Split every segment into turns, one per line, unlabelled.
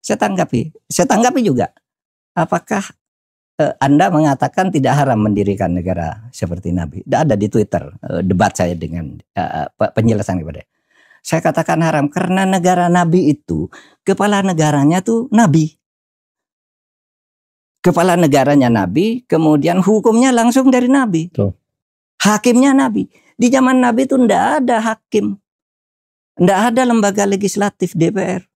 Saya tanggapi juga. Apakah Anda mengatakan tidak haram mendirikan negara seperti Nabi? Ada di Twitter debat saya dengan penjelasan kepada saya katakan haram karena negara Nabi itu kepala negaranya tuh Nabi. Kepala negaranya Nabi, kemudian hukumnya langsung dari Nabi.
Tuh.
Hakimnya Nabi. Di zaman Nabi itu tidak ada hakim. Tidak ada lembaga legislatif DPR.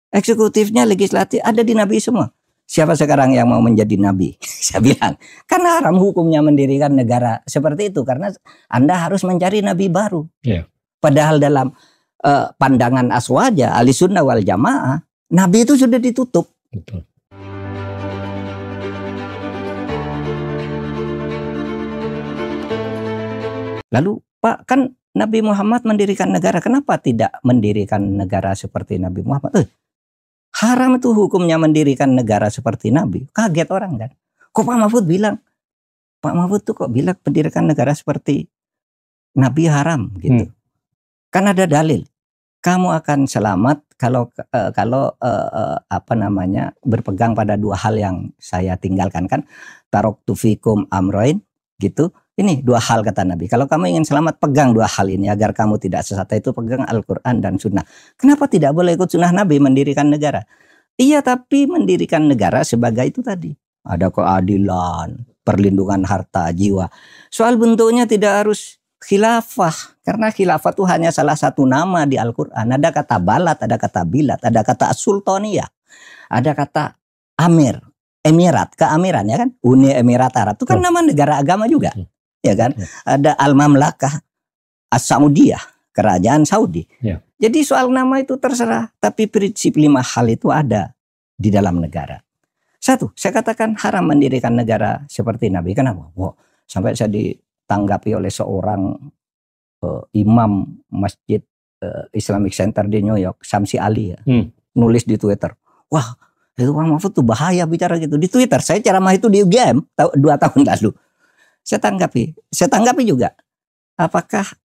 Eksekutifnya, legislatif ada di Nabi semua. Siapa sekarang yang mau menjadi Nabi? Saya bilang, karena haram hukumnya mendirikan negara seperti itu. Karena Anda harus mencari Nabi baru.
Yeah.
Padahal dalam pandangan aswaja, ahli sunnah wal jamaah, Nabi itu sudah ditutup.
Betul.
Lalu Pak, kan Nabi Muhammad mendirikan negara, kenapa tidak mendirikan negara seperti Nabi Muhammad? Haram itu hukumnya mendirikan negara seperti Nabi. Kaget orang kan. Kok Pak Mahfud bilang? Pak Mahfud tuh kok bilang mendirikan negara seperti Nabi haram gitu. Kan ada dalil. Kamu akan selamat kalau berpegang pada dua hal yang saya tinggalkan kan. Taraktu fikum amroin gitu. Ini dua hal kata Nabi. Kalau kamu ingin selamat, pegang dua hal ini agar kamu tidak sesat. Itu pegang Al-Quran dan Sunnah. Kenapa tidak boleh ikut Sunnah Nabi mendirikan negara? Iya, tapi mendirikan negara sebagai itu tadi. Ada keadilan, perlindungan harta, jiwa. Soal bentuknya tidak harus khilafah. Karena khilafah itu hanya salah satu nama di Al-Quran. Ada kata balat, ada kata bilat, ada kata sultaniyah. Ada kata amir, emirat, keamiran ya kan? Uni Emirat Arab. Itu kan nama negara agama juga. Ya kan, ada Al-Mamlakah As-Saudiyah, kerajaan Saudi. Ya. Jadi soal nama itu terserah, tapi prinsip 5 hal itu ada di dalam negara. Satu, saya katakan haram mendirikan negara seperti Nabi. Kenapa? Wow, sampai saya ditanggapi oleh seorang imam masjid Islamic Center di New York, Samsi Ali ya, nulis di Twitter. Wah, itu Pak Mahfud tuh bahaya bicara gitu di Twitter. Saya ceramah itu di UGM 2 tahun lalu. Saya tanggapi juga. Apakah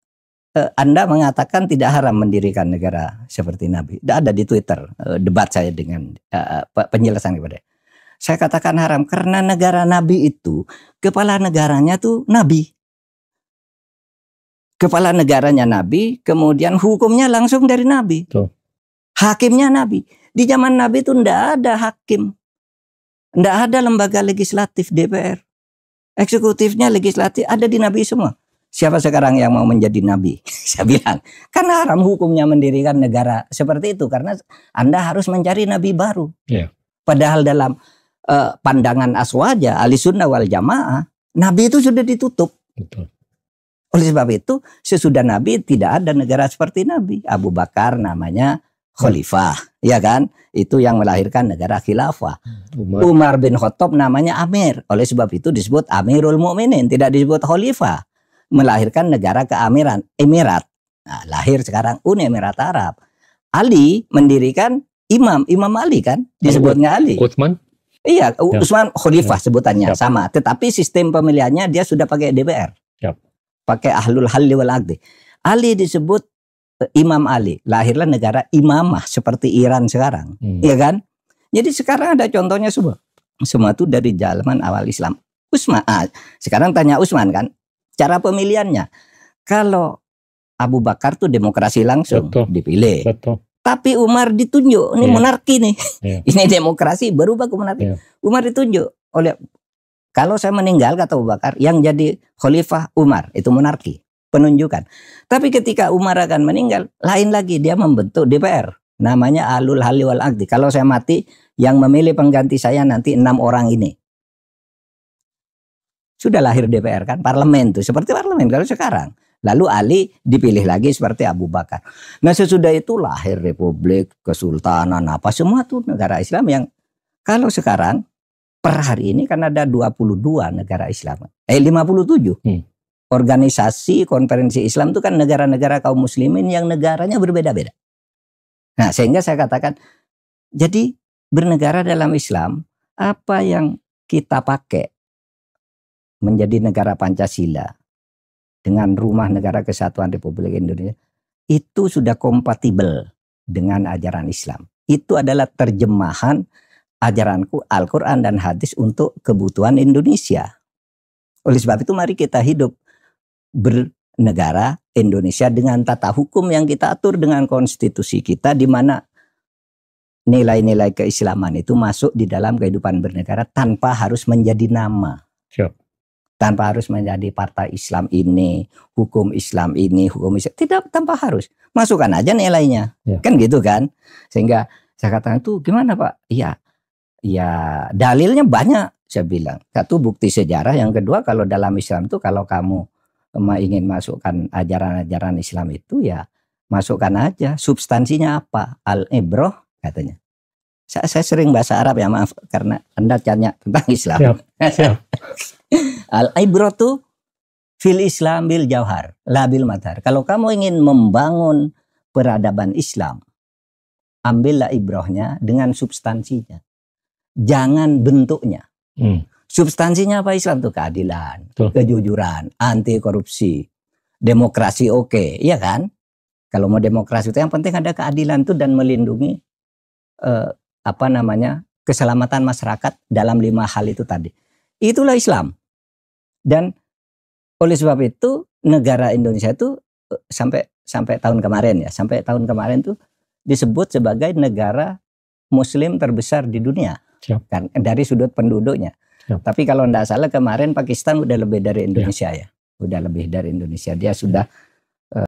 Anda mengatakan tidak haram mendirikan negara seperti Nabi? Ada di Twitter debat saya dengan penjelasan kepada saya katakan haram karena negara Nabi itu kepala negaranya tuh Nabi. Kepala negaranya Nabi, kemudian hukumnya langsung dari Nabi. Tuh. Hakimnya Nabi. Di zaman Nabi itu tidak ada hakim. Tidak ada lembaga legislatif DPR. Eksekutifnya, legislatif ada di Nabi semua. Siapa sekarang yang mau menjadi Nabi? Saya bilang, karena haram hukumnya mendirikan negara seperti itu. Karena Anda harus mencari Nabi baru. Yeah. Padahal dalam pandangan aswaja, ahli sunnah wal jamaah, Nabi itu sudah ditutup. Betul. Oleh sebab itu, sesudah Nabi tidak ada negara seperti Nabi. Abu Bakar namanya Khalifah, ya kan? Itu yang melahirkan negara khilafah. Umar bin Khattab namanya Amir. Oleh sebab itu disebut Amirul Mukminin, tidak disebut Khalifah. Melahirkan negara keamiran, Emirat. Nah, lahir sekarang Uni Emirat Arab. Ali mendirikan Imam Ali kan? Disebutnya Ali.
Utsman?
Iya, Utsman Khalifah sebutannya sama. Tetapi sistem pemilihannya dia sudah pakai DPR. Pakai Ahlul Halli wal Aqdi. Ali disebut Imam Ali, lahirlah negara imamah seperti Iran sekarang, ya kan? Jadi sekarang ada contohnya semua itu dari zaman awal Islam. Sekarang tanya Utsman kan, cara pemilihannya. Kalau Abu Bakar tuh demokrasi langsung, betul, dipilih. Betul. Tapi Umar ditunjuk, ini monarki nih, ini demokrasi berubah ke monarki. Umar ditunjuk oleh, kalau saya meninggal kata Abu Bakar, yang jadi khalifah Umar itu monarki. Penunjukan. Tapi ketika Umar akan meninggal, lain lagi dia membentuk DPR. Namanya Ahlul Halli wal Aqdi. Kalau saya mati, yang memilih pengganti saya nanti 6 orang ini. Sudah lahir DPR kan, parlemen tuh seperti parlemen kalau sekarang. Lalu Ali dipilih lagi seperti Abu Bakar. Nah sesudah itu lahir republik, kesultanan, apa semua tuh negara Islam yang kalau sekarang per hari ini kan ada 22 negara Islam. 57. Organisasi konferensi Islam itu kan negara-negara kaum muslimin yang negaranya berbeda-beda. Nah sehingga saya katakan, jadi bernegara dalam Islam, apa yang kita pakai menjadi negara Pancasila dengan Rumah Negara Kesatuan Republik Indonesia, itu sudah kompatibel dengan ajaran Islam. itu adalah terjemahan ajaranku Al-Quran dan hadis untuk kebutuhan Indonesia. Oleh sebab itu mari kita hidup bernegara Indonesia dengan tata hukum yang kita atur dengan konstitusi kita, di mana nilai-nilai keislaman itu masuk di dalam kehidupan bernegara tanpa harus menjadi nama.
Siap.
Tanpa harus menjadi partai Islam ini, hukum Islam ini, hukum Islam. Tidak, tanpa harus. Masukkan aja nilainya.
Ya.
Kan gitu kan. Sehingga saya katakan itu gimana Pak? Ya dalilnya banyak saya bilang. Satu bukti sejarah. Yang kedua kalau dalam Islam itu kalau kamu ingin masukkan ajaran-ajaran Islam itu ya masukkan aja. Substansinya apa? Al-Ibrah katanya. Saya sering bahasa Arab ya, maaf karena Anda tanya tentang Islam.
Siap.
Al-ibratu fil Islam bil jauhar, la bil madhar. Kalau kamu ingin membangun peradaban Islam, ambillah ibrahnya dengan substansinya. Jangan bentuknya. Substansinya apa Islam itu? Keadilan, kejujuran, anti korupsi, demokrasi oke, iya kan? Kalau mau demokrasi itu yang penting ada keadilan itu dan melindungi keselamatan masyarakat dalam 5 hal itu tadi. Itulah Islam. Dan oleh sebab itu negara Indonesia itu sampai tahun kemarin tuh disebut sebagai negara Muslim terbesar di dunia. Kan dari sudut penduduknya. Tapi kalau tidak salah kemarin Pakistan udah lebih dari Indonesia ya. Udah lebih dari Indonesia. Dia sudah